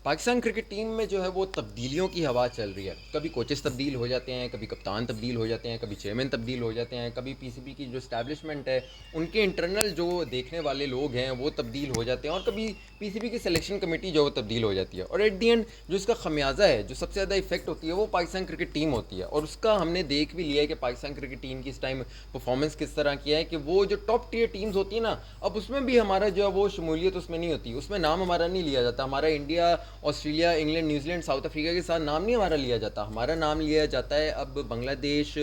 Pakistan cricket team में जो है वो तब्दीलियों की हवा चल रही है। कभी कोचेस तब्दील हो जाते हैं, कभी कप्तान तब्दील हो जाते हैं, कभी चेयरमैन तब्दील हो जाते हैं, कभी पीसीबी की जो इस्टेब्लिशमेंट है उनके इंटरनल जो देखने वाले लोग हैं वो तब्दील हो जाते हैं, और कभी पीसीबी की सिलेक्शन कमेटी जो वो तब्दील हो जाती है। और एट दी एंड जो इसका खमियाजा है, जो सबसे ज़्यादा इफेक्ट होती है, वो पाकिस्तान क्रिकेट टीम होती है। और उसका हमने देख भी लिया है कि पाकिस्तान क्रिकेट टीम की इस टाइम परफॉर्मेंस किस तरह की है, कि वो जो टॉप टीयर टीम्स होती है ना, अब उसमें भी हमारा जो है वो शमूलियत उसमें नहीं होती, उसमें नाम हमारा नहीं लिया जाता। हमारा India, Australia, England, New Zealand, south Africa के साथ नाम नहीं हमारा लिया जाता। हमारा नाम लिया जाता है अब Bangladesh,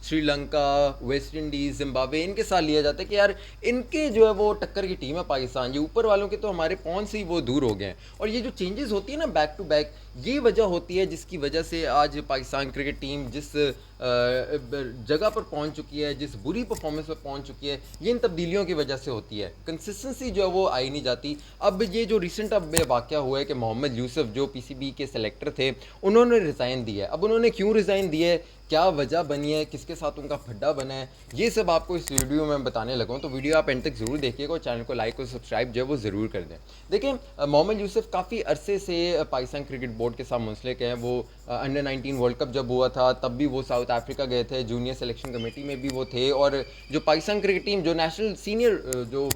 Sri Lanka, West Indies, Zimbabwe, इनके साथ लिया जाता है कि यार इनके जो है वो टक्कर की टीम है पाकिस्तान। ये ऊपर वालों के तो हमारे पहुंच से ही वो दूर हो गए हैं। और ये जो चेंजेस होती है ना बैक टू बैक, ये वजह होती है जिसकी वजह से आज पाकिस्तान क्रिकेट टीम जिस जगह पर पहुंच चुकी है, जिस बुरी परफॉर्मेंस पर पहुंच चुकी है, ये इन तब्दीलियों की वजह से होती है। कंसिस्टेंसी जो है वो आई नहीं जाती। अब ये जो रिसेंट अब वाक़या हुआ है कि मोहम्मद यूसुफ जो पीसीबी के सेलेक्टर थे, उन्होंने रिज़ाइन दिया है। अब उन्होंने क्यों रिज़ाइन दिया है, क्या वजह बनी है, किसके साथ उनका फड्डा बना है, ये सब आपको इस वीडियो में बताने लगा हूँ। तो वीडियो आप एंड तक ज़रूर देखिएगा और चैनल को लाइक और सब्सक्राइब जो है वो ज़रूर कर दें। देखिए, मोहम्मद यूसुफ काफ़ी अरसे से पाकिस्तान क्रिकेट बोर्ड के साथ मुंसलिक हैं। वो अंडर 19 वर्ल्ड कप जब हुआ था तब भी वो साउथ अफ्रीका गए थे, जूनियर सिलेक्शन कमेटी में भी वो थे। और जो पाकिस्तान क्रिकेट टीम, जो नेशनल सीनियर जो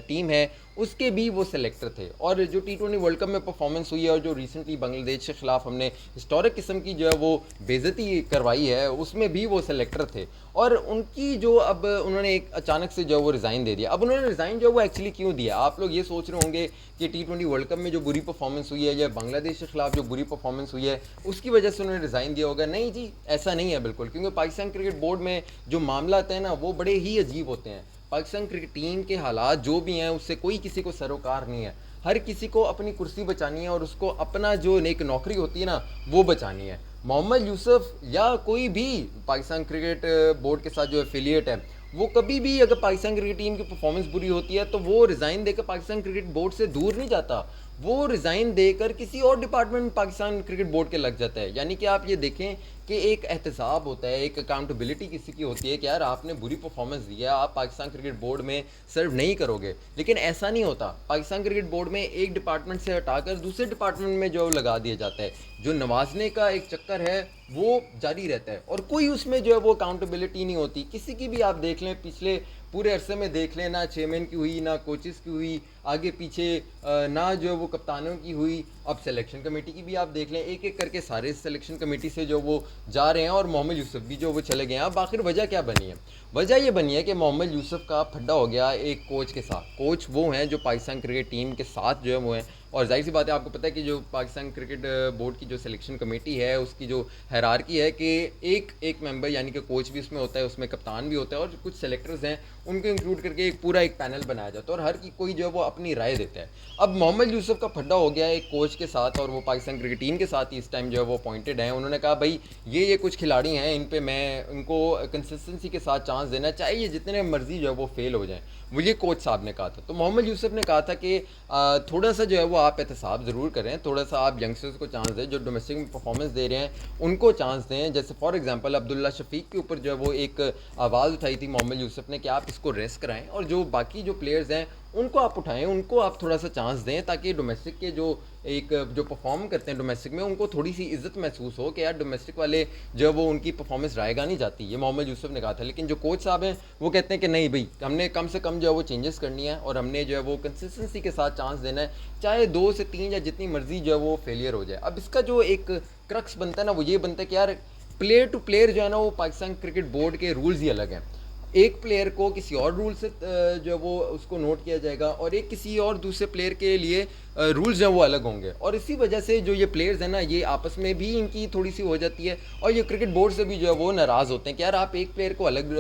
टीम है, उसके भी वो सेलेक्टर थे। और जो T20 वर्ल्ड कप में परफॉर्मेंस हुई है और जो रिसेंटली बांग्लादेश के खिलाफ हमने हिस्टोरिक किस्म की जो है वो बेइज्जती करवाई है, उसमें भी वो सेलेक्टर थे। और उनकी जो अब उन्होंने एक अचानक से जो वो रिज़ाइन दे दिया। अब उन्होंने रिज़ाइन जो है वो एक्चुअली क्यों दिया, आप लोग ये सोच रहे होंगे कि T20 वर्ल्ड कप में जो बुरी परफॉर्मेंस हुई है या बांग्लादेश के खिलाफ जो बुरी परफॉर्मेंस हुई है उसकी वजह से उन्होंने रिज़ाइन दिया होगा। नहीं जी, ऐसा नहीं है बिल्कुल। क्योंकि पाकिस्तान क्रिकेट बोर्ड में जो मामला आते हैं ना, वो बड़े ही अजीब होते हैं। पाकिस्तान क्रिकेट टीम के हालात जो भी हैं उससे कोई किसी को सरोकार नहीं है। हर किसी को अपनी कुर्सी बचानी है और उसको अपना जो एक नौकरी होती है ना, वो बचानी है। मोहम्मद यूसुफ या कोई भी पाकिस्तान क्रिकेट बोर्ड के साथ जो एफिलिएट है, वो कभी भी अगर पाकिस्तान क्रिकेट टीम की परफॉर्मेंस बुरी होती है तो वो रिज़ाइन देकर पाकिस्तान क्रिकेट बोर्ड से दूर नहीं जाता। वो रिज़ाइन देकर किसी और डिपार्टमेंट पाकिस्तान क्रिकेट बोर्ड के लग जाता है। यानी कि आप ये देखें कि एक एहतसाब होता है, एक अकाउंटेबिलिटी किसी की होती है कि यार आपने बुरी परफॉर्मेंस दिया, आप पाकिस्तान क्रिकेट बोर्ड में सर्व नहीं करोगे। लेकिन ऐसा नहीं होता। पाकिस्तान क्रिकेट बोर्ड में एक डिपार्टमेंट से हटाकर दूसरे डिपार्टमेंट में जो लगा दिया जाता है, जो नवाजने का एक चक्कर है वो जारी रहता है। और कोई उसमें जो है वो अकाउंटेबिलिटी नहीं होती किसी की भी। आप देख लें पिछले पूरे अरसे में देख लें, ना चेयरमैन की हुई, ना कोचेस की हुई, आगे पीछे ना जो है वो कप्तानों की हुई। अब सिलेक्शन कमेटी की भी आप देख लें, एक एक करके सारे सिलेक्शन कमेटी से जो वो जा रहे हैं और मोहम्मद यूसुफ भी जो वो चले गए हैं। अब आखिर वजह क्या बनी है? वजह ये बनी है कि मोहम्मद यूसुफ का फड्डा हो गया एक कोच के साथ। कोच वो हैं जो पाकिस्तान क्रिकेट टीम के साथ जो है वो हैं। और जाहिर सी बात है, आपको पता है कि जो पाकिस्तान क्रिकेट बोर्ड की जो सिलेक्शन कमेटी है उसकी जो हायरार्की है कि एक एक मेंबर यानी कि कोच भी उसमें होता है, उसमें कप्तान भी होता है, और कुछ सेलेक्टर्स हैं उनको इंक्लूड करके एक पूरा एक पैनल बनाया जाता है और हर की कोई जो है वो अपनी राय देता है। अब मोहम्मद यूसुफ का फड्डा हो गया एक कोच के साथ और वो पाकिस्तान क्रिकेट टीम के साथ ही इस टाइम जो है वो अपॉइंटेड हैं। उन्होंने कहा भाई ये कुछ खिलाड़ी हैं, इन पे मैं इनको कंसिस्टेंसी के साथ चांस देना चाहिए, जितने मर्जी जो है वो फेल हो जाएं। वो ये कोच साहब ने कहा था। तो मोहम्मद यूसुफ ने कहा था कि थोड़ा सा जो है वो आप एहतसाब ज़रूर करें, थोड़ा सा आप यंगस्टर्स को चांस दें, जो डोमेस्टिक में परफॉर्मेंस दे रहे हैं उनको चांस दें। जैसे फॉर एग्जांपल अब्दुल्ला शफीक के ऊपर जो है वो एक आवाज़ उठाई थी मोहम्मद यूसुफ ने कि आप इसको रेस्ट कराएं और जो बाकी जो प्लेयर्स हैं उनको आप उठाएं, उनको आप थोड़ा सा चांस दें, ताकि डोमेस्टिक के जो परफॉर्म करते हैं डोमेस्टिक में उनको थोड़ी सी इज्जत महसूस हो कि यार डोमेस्टिक वाले जो वो उनकी परफॉर्मेंस रायगा नहीं जाती। ये मोहम्मद यूसुफ ने कहा था। लेकिन जो कोच साहब हैं वो कहते हैं कि नहीं भाई, हमने कम से कम जो है वो चेंजेस करनी है और हमने जो है वो कंसिस्टेंसी के साथ चांस देना है, चाहे 2 से 3 या जितनी मर्जी जो है वो फेलियर हो जाए। अब इसका जो एक क्रक्स बनता है ना, वो ये बनता है कि यार प्लेयर टू प्लेयर जो है ना वो पाकिस्तान क्रिकेट बोर्ड के रूल्स ही अलग हैं। एक प्लेयर को किसी और रूल से जो है वो उसको नोट किया जाएगा और एक किसी और दूसरे प्लेयर के लिए रूल्स जो है वो अलग होंगे। और इसी वजह से जो ये प्लेयर्स हैं ना, ये आपस में भी इनकी थोड़ी सी हो जाती है और ये क्रिकेट बोर्ड से भी जो है वो नाराज़ होते हैं कि यार आप एक प्लेयर को अलग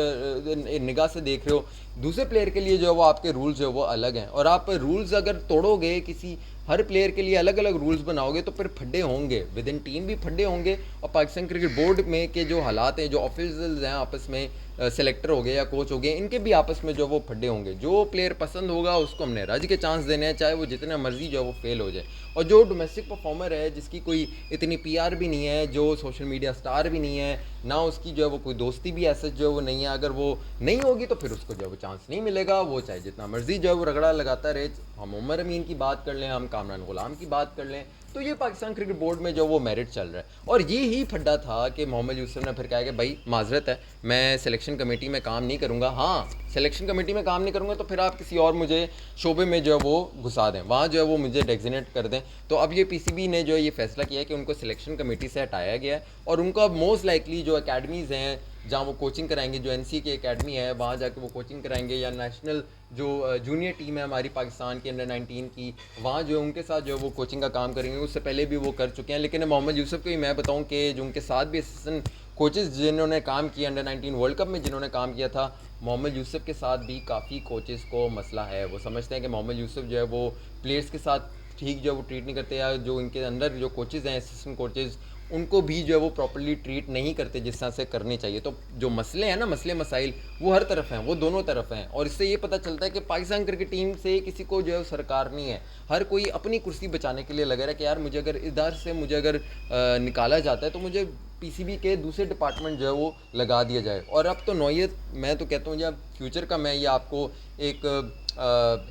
निगाह से देख रहे हो, दूसरे प्लेयर के लिए जो है वो आपके रूल्स जो है वो अलग हैं। और आप रूल्स अगर तोड़ोगे, किसी हर प्लेयर के लिए अलग अलग रूल्स बनाओगे तो फिर फड्डे होंगे, विद इन टीम भी फड्डे होंगे। और पाकिस्तान क्रिकेट बोर्ड में के जो हालात हैं, जो ऑफिशियल्स हैं आपस में, सेलेक्टर हो गए या कोच हो गए, इनके भी आपस में जो वो फड्डे होंगे। जो प्लेयर पसंद होगा उसको हमने रज के चांस देने हैं, चाहे वो जितना मर्जी जो है वो फेल हो जाए। और जो डोमेस्टिक परफॉर्मर है, जिसकी कोई इतनी पीआर भी नहीं है, जो सोशल मीडिया स्टार भी नहीं है, ना उसकी जो है वो कोई दोस्ती भी ऐसे जो है वो नहीं है, अगर वो नहीं होगी तो फिर उसको जो है वो चांस नहीं मिलेगा। वो चाहे जितना मर्जी जो है वो रगड़ा लगाता रहे। हम उमर अमीन की बात कर लें, हम कामरान गुलाम की बात कर लें, तो ये पाकिस्तान क्रिकेट बोर्ड में जो वो मेरिट चल रहा है। और ये ही फड्डा था कि मोहम्मद यूसुफ ने फिर कहा कि भाई माजरत है, मैं सिलेक्शन कमेटी में काम नहीं करूँगा। हाँ, सिलेक्शन कमेटी में काम नहीं करूँगा तो फिर आप किसी और मुझे शोबे में जो है वो घुसा दें, वहाँ जो है वो मुझे डेजिग्नेट कर दें। तो अब ये पीसीबी ने जो है ये फैसला किया है कि उनको सिलेक्शन कमेटी से हटाया गया है और उनको अब मोस्ट लाइकली जो अकेडमीज़ हैं जहाँ वो कोचिंग कराएंगे, जो एनसी की एकेडमी है वहाँ जाके वो कोचिंग कराएंगे, या नेशनल जो जूनियर टीम है हमारी पाकिस्तान की अंडर 19 की, वहाँ जो है उनके साथ जो है वो कोचिंग का काम करेंगे। उससे पहले भी वो कर चुके हैं। लेकिन मोहम्मद यूसुफ को ही मैं बताऊँ कि जो उनके साथ भी असिस्टेंट कोचेज़ जिन्होंने काम किया अंडर 19 वर्ल्ड कप में जिन्होंने काम किया था, मोहम्मद यूसुफ के साथ भी काफ़ी कोचेज़ को मसला है। वो समझते हैं कि मोहम्मद यूसुफ जो है वो प्लेयर्स के साथ ठीक जो है वो ट्रीट नहीं करते, या जो इनके अंदर जो कोचेज़ हैं असिस्टेंट कोचेज़ उनको भी जो है वो प्रॉपर्ली ट्रीट नहीं करते जिस तरह से करनी चाहिए। तो जो मसले हैं ना, मसले मसाइल वो हर तरफ हैं, वो दोनों तरफ हैं। और इससे ये पता चलता है कि पाकिस्तान क्रिकेट टीम से किसी को जो है सरकार नहीं है, हर कोई अपनी कुर्सी बचाने के लिए लगा रहा है कि यार मुझे अगर इधर से मुझे अगर निकाला जाता है तो मुझे पीसीबी के दूसरे डिपार्टमेंट जो है वो लगा दिया जाए। और अब तो नौयत, मैं तो कहता हूँ जब फ्यूचर का मैं ये आपको एक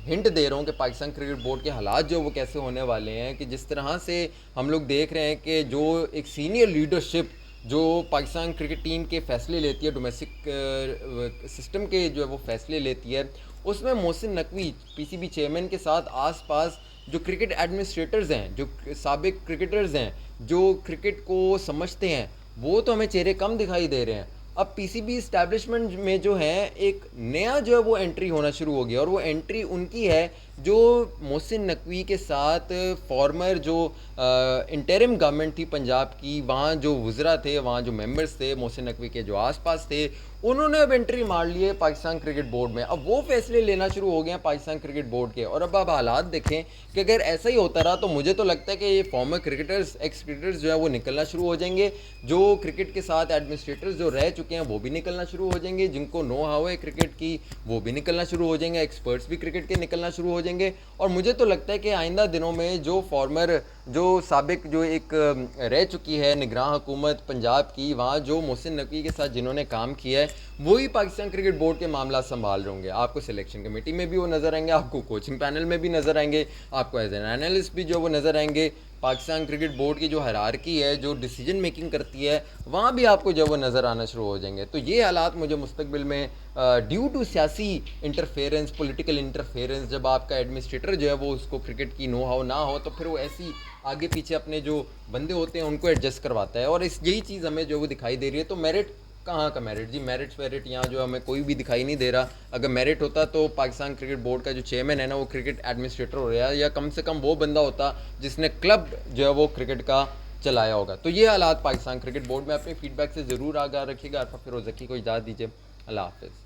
हिंट दे रहा हूँ कि पाकिस्तान क्रिकेट बोर्ड के हालात जो वो कैसे होने वाले हैं, कि जिस तरह से हम लोग देख रहे हैं कि जो एक सीनियर लीडरशिप जो पाकिस्तान क्रिकेट टीम के फैसले लेती है, डोमेस्टिक सिस्टम के जो है वो फैसले लेती है, उसमें मोहसिन नकवी पीसीबी चेयरमैन के साथ आसपास जो क्रिकेट एडमिनिस्ट्रेटर्स हैं, जो साबिक क्रिकेटर्स हैं, जो क्रिकेट को समझते हैं, वो तो हमें चेहरे कम दिखाई दे रहे हैं। अब पीसीबी इस्टेब्लिशमेंट में जो है एक नया जो है वो एंट्री होना शुरू हो गया, और वो एंट्री उनकी है जो मोहसिन नकवी के साथ फॉर्मर जो इंटरिम गवर्नमेंट थी पंजाब की, वहाँ जो वज़रा थे, वहाँ जो मेंबर्स थे मोहसिन नकवी के जो आसपास थे, उन्होंने अब एंट्री मार ली है पाकिस्तान क्रिकेट बोर्ड में। अब वो फैसले लेना शुरू हो गए हैं पाकिस्तान क्रिकेट बोर्ड के। और अब हालात देखें कि अगर ऐसा ही होता रहा तो मुझे तो लगता है कि ये फॉर्मर क्रिकेटर्स, एक्स क्रिकेटर्स जो है वो निकलना शुरू हो जाएंगे, जो क्रिकेट के साथ एडमिनिस्ट्रेटर्स जो रह चुके हैं वो भी निकलना शुरू हो जाएंगे, जिनको नो हाउ है क्रिकेट की वो भी निकलना शुरू हो जाएंगे, एक्सपर्ट्स भी क्रिकेट के निकलना शुरू हो जाएंगे। और मुझे तो लगता है कि आइंदा दिनों में जो फॉर्मर, जो साबिक जो एक रह चुकी है निगरान हुकूमत पंजाब की, वहाँ जो मोहसिन नकवी के साथ जिन्होंने काम किया है वही पाकिस्तान क्रिकेट बोर्ड के मामला संभाल रहे होंगे। आपको सिलेक्शन कमेटी में भी वो नज़र आएंगे, आपको कोचिंग पैनल में भी नज़र आएंगे, आपको एज एन एनालिस्ट भी जो वो नज़र आएंगे। पाकिस्तान क्रिकेट बोर्ड की जो हायरार्की है, जो डिसीजन मेकिंग करती है, वहाँ भी आपको जब वो नज़र आना शुरू हो जाएंगे। तो ये हालात मुझे मुस्तकबिल में ड्यू टू सियासी इंटरफेरेंस, पॉलिटिकल इंटरफेरेंस, जब आपका एडमिनिस्ट्रेटर जो है वो उसको क्रिकेट की नो हाउ ना हो तो फिर वो ऐसी आगे पीछे अपने जो बंदे होते हैं उनको एडजस्ट करवाता है। और इस यही चीज़ हमें जो वो दिखाई दे रही है। तो मेरिट कहाँ का मेरिट जी, मेरिट यहाँ जो हमें कोई भी दिखाई नहीं दे रहा। अगर मेरिट होता तो पाकिस्तान क्रिकेट बोर्ड का जो चेयरमैन है ना वो क्रिकेट एडमिनिस्ट्रेटर हो रहा है, या कम से कम वो बंदा होता जिसने क्लब जो है वो क्रिकेट का चलाया होगा। तो ये हालात पाकिस्तान क्रिकेट बोर्ड में। अपने फीडबैक से ज़रूर आगाह रखिएगा। अरफा फिरोज़ ज़की को इजाज़त दीजिए। अल्लाह हाफ़िज़।